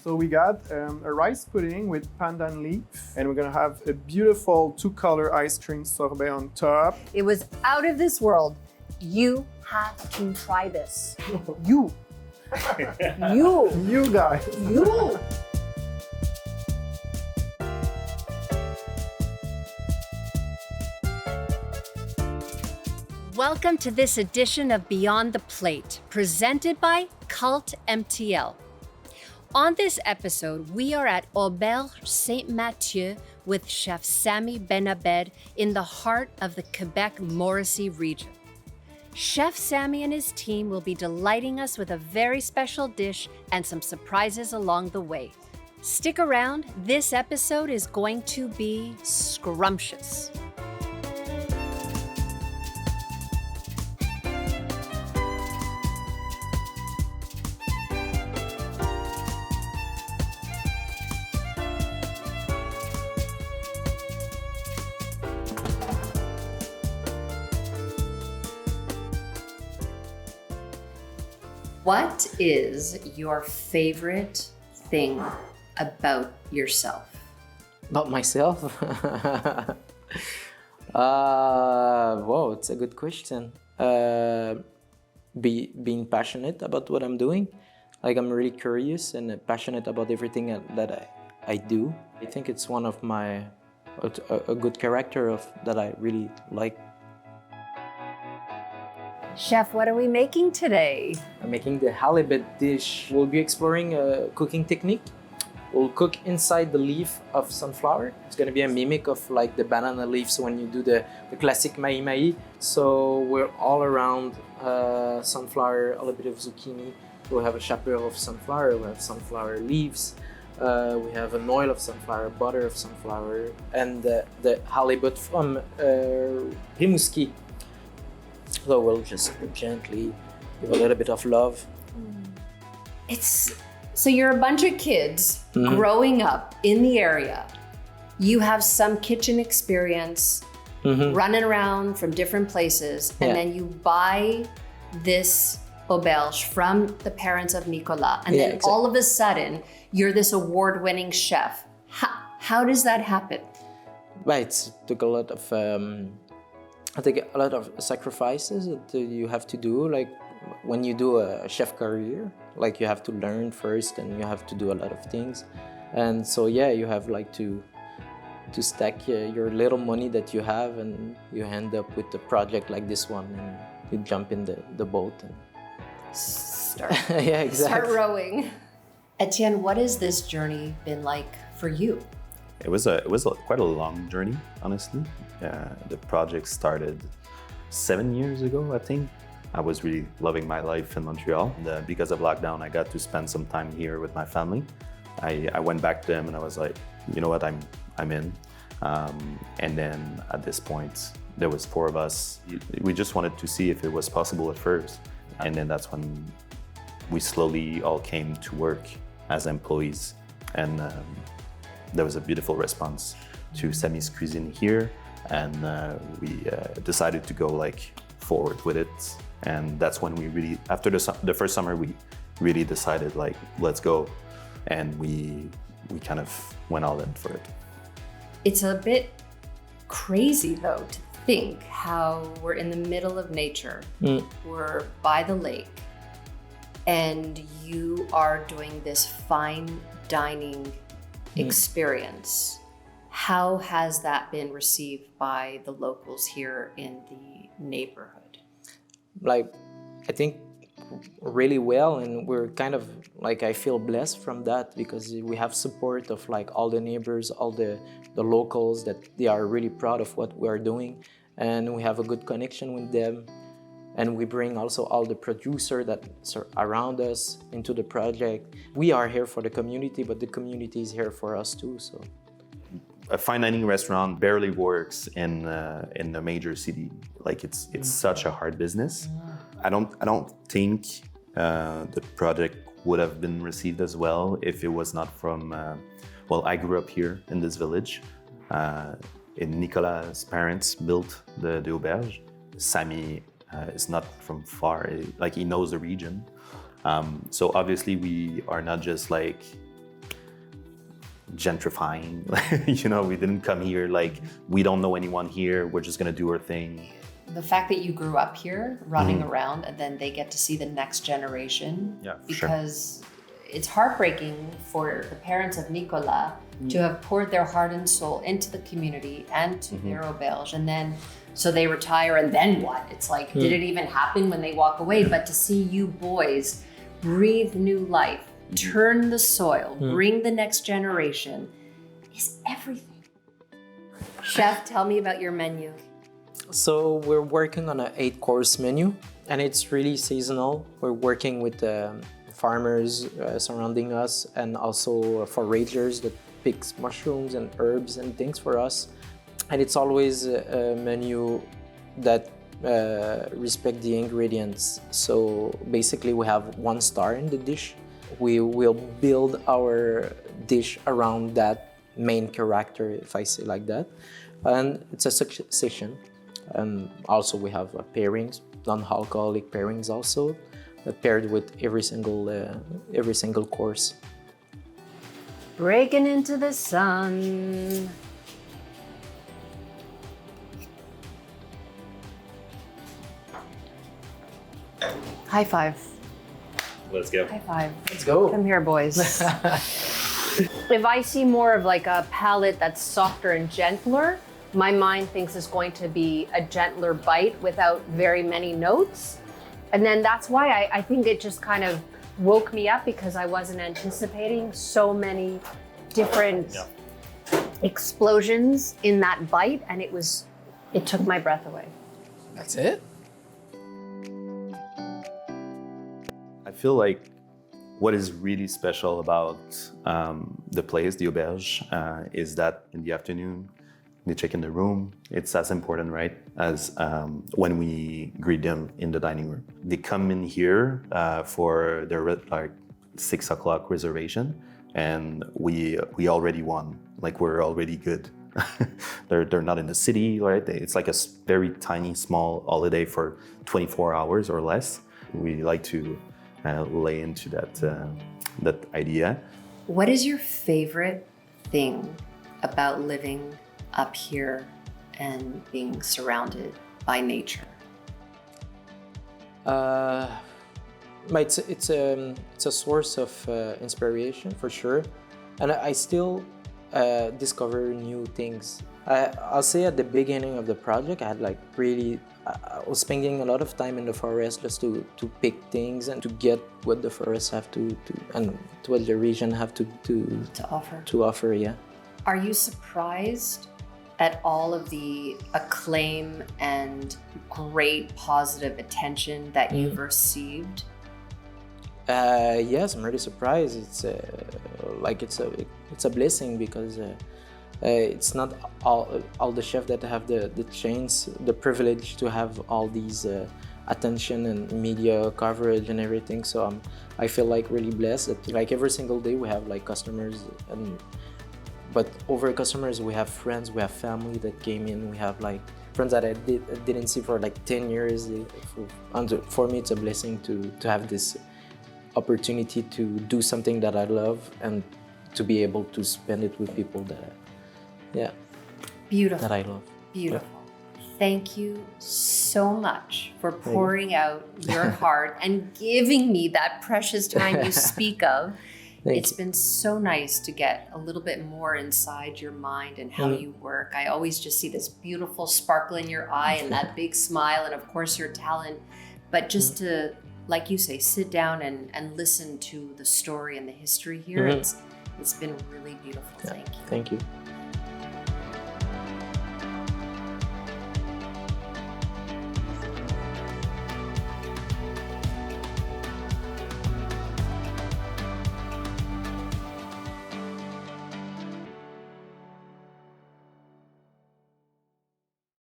So we got a rice pudding with pandan leaf, and we're gonna have a beautiful 2-color ice cream sorbet on top. It was out of this world. You have to try this. You. You guys. You. Welcome to this edition of Beyond the Plate, presented by Cult MTL. On this episode, we are at Auberge Saint-Mathieu with Chef Samy Benabed in the heart of the Quebec Morrissey region. Chef Samy and his team will be delighting us with a very special dish and some surprises along the way. Stick around, this episode is going to be scrumptious. What is your favorite thing about yourself? About myself? Whoa, it's a good question. Being passionate about what I'm doing. Like, I'm really curious and passionate about everything that I do. I think it's one of a good character that I really like. Chef, what are we making today? I'm making the halibut dish. We'll be exploring a cooking technique. We'll cook inside the leaf of sunflower. It's gonna be a mimic of like the banana leaves when you do the classic mahi-mahi. So we're all around sunflower, a little bit of zucchini. We'll have a chapeau of sunflower, we have sunflower leaves. We have an oil of sunflower, butter of sunflower, and the halibut from Rimouski. So we'll just gently give a little bit of love. So you're a bunch of kids growing up in the area. You have some kitchen experience, running around from different places, and then you buy this auberge from the parents of Nicolas, and then all of a sudden, you're this award-winning chef. How does that happen? Right, it took a lot of sacrifices that you have to do. Like when you do a chef career, like you have to learn first and you have to do a lot of things. And so you have like to stack your little money that you have, and you end up with a project like this one, and you jump in the boat and start start rowing. Etienne, what has this journey been like for you? It was quite a long journey, honestly. The project started 7 years ago, I think. I was really loving my life in Montreal. And, because of lockdown, I got to spend some time here with my family. I went back to them and I was like, you know what, I'm in. And then at this point, there was 4 of us. We just wanted to see if it was possible at first. And then that's when we slowly all came to work as employees. And there was a beautiful response to Samy's cuisine here, and we decided to go like forward with it. And that's when we really, after the first summer, we really decided like, let's go. And we kind of went all in for it. It's a bit crazy though to think how we're in the middle of nature, we're by the lake, and you are doing this fine dining experience. How has that been received by the locals here in the neighborhood? Like, I think really well, and we're kind of like, I feel blessed from that because we have support of like all the neighbors, all the locals, that they are really proud of what we are doing, and we have a good connection with them. And we bring also all the producers that are around us into the project. We are here for the community, but the community is here for us too. So, a fine dining restaurant barely works in a major city. Like it's such a hard business. I don't think the project would have been received as well if it was not from. I grew up here in this village. And Nicolas' parents built the auberge. Samy is not from far, like he knows the region. So obviously we are not just like gentrifying. You know, we didn't come here like we don't know anyone here. We're just gonna do our thing. The fact that you grew up here, running around, and then they get to see the next generation. Yeah, for because it's heartbreaking for the parents of Nicolas to have poured their heart and soul into the community and to their auberge, and then so they retire, and then what? It's like, did it even happen when they walk away? But to see you boys breathe new life, turn the soil, bring the next generation is everything. Chef, tell me about your menu. So we're working on an 8-course menu, and it's really seasonal. We're working with farmers surrounding us, and also foragers that picks mushrooms and herbs and things for us. And it's always a menu that respect the ingredients. So basically we have 1 star in the dish. We will build our dish around that main character, if I say like that. And it's a succession. And also we have pairings, non-alcoholic pairings also, paired with every single course. Breaking into the sun. High five. Let's go. High five. Let's go. Come here, boys. If I see more of like a palate that's softer and gentler, my mind thinks it's going to be a gentler bite without very many notes. And then that's why I think it just kind of woke me up, because I wasn't anticipating so many different explosions in that bite, and it took my breath away. That's it? I feel like what is really special about the place, the auberge, is that in the afternoon, they check in the room. It's as important, right, as when we greet them in the dining room. They come in here for their like 6 o'clock reservation, and we already won. Like, we're already good. They're not in the city, right? It's like a very tiny, small holiday for 24 hours or less. We like to lay into that idea. What is your favorite thing about living up here and being surrounded by nature? It's a source of inspiration for sure, and I still discover new things. I'll say at the beginning of the project, I had like really, I was spending a lot of time in the forest just to pick things and to get what the forests have to and what the region have to offer. Yeah. Are you surprised at all of the acclaim and great positive attention that you've received? Yes, I'm really surprised. It's a blessing, because it's not all the chefs that have the chance, the privilege to have all these attention and media coverage and everything. So I feel like really blessed that like every single day we have like customers, but over customers we have friends, we have family that came in, we have like friends that I didn't see for like 10 years. For me, it's a blessing to have this opportunity to do something that I love and to be able to spend it with people Beautiful. that I love. Beautiful. Thank you so much for pouring out your heart and giving me that precious time you speak of. It's been so nice to get a little bit more inside your mind and how you work. I always just see this beautiful sparkle in your eye and that big smile, and of course your talent. But just to, like you say, sit down and listen to the story and the history here, it's been really beautiful. Thank you. Thank you.